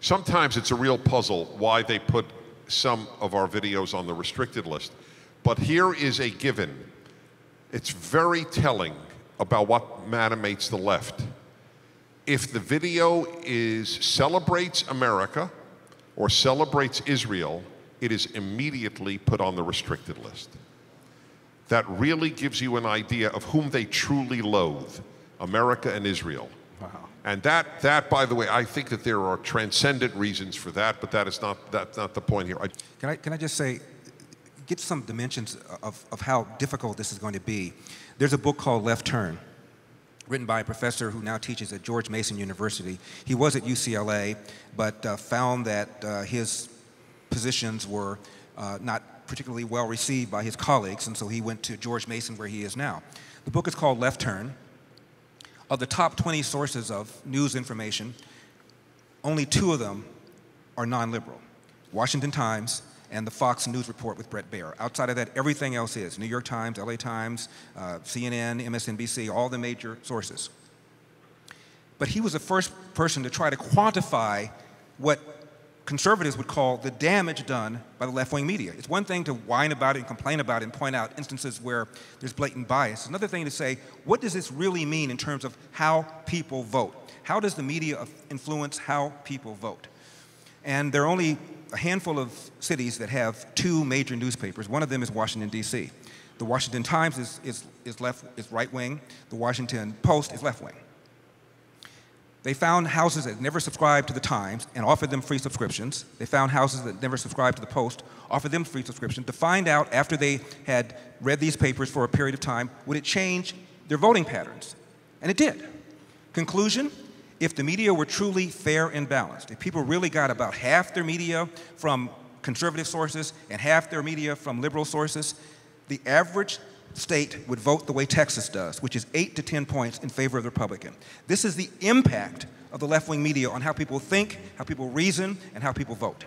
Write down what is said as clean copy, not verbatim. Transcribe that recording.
Sometimes it's a real puzzle why they put some of our videos on the restricted list. But here is a given. It's very telling about what animates the left. If the video celebrates America or celebrates Israel, it is immediately put on the restricted list. That really gives you an idea of whom they truly loathe, America and Israel. Wow. And that, by the way, I think that there are transcendent reasons for that, but that's not the point here. Can I just say, get some dimensions of how difficult this is going to be. There's a book called Left Turn, written by a professor who now teaches at George Mason University. He was at UCLA, but found that his positions were not particularly well received by his colleagues, and so he went to George Mason, where he is now. The book is called Left Turn. Of the top 20 sources of news information, only 2 of them are non-liberal: Washington Times and the Fox News Report with Bret Baier. Outside of that, everything else is. New York Times, LA Times, CNN, MSNBC, all the major sources. But he was the first person to try to quantify what conservatives would call the damage done by the left-wing media. It's one thing to whine about it and complain about it and point out instances where there's blatant bias. It's another thing to say, what does this really mean in terms of how people vote? How does the media influence how people vote? And there are only a handful of cities that have 2 major newspapers. One of them is Washington, D.C. The Washington Times is right-wing. The Washington Post is left-wing. They found houses that never subscribed to the Times and offered them free subscriptions. They found houses that never subscribed to the Post, offered them free subscriptions, to find out, after they had read these papers for a period of time, would it change their voting patterns? And it did. Conclusion: if the media were truly fair and balanced, if people really got about half their media from conservative sources and half their media from liberal sources, the average state would vote the way Texas does, which is 8 to 10 points in favor of the Republican. This is the impact of the left-wing media on how people think, how people reason, and how people vote.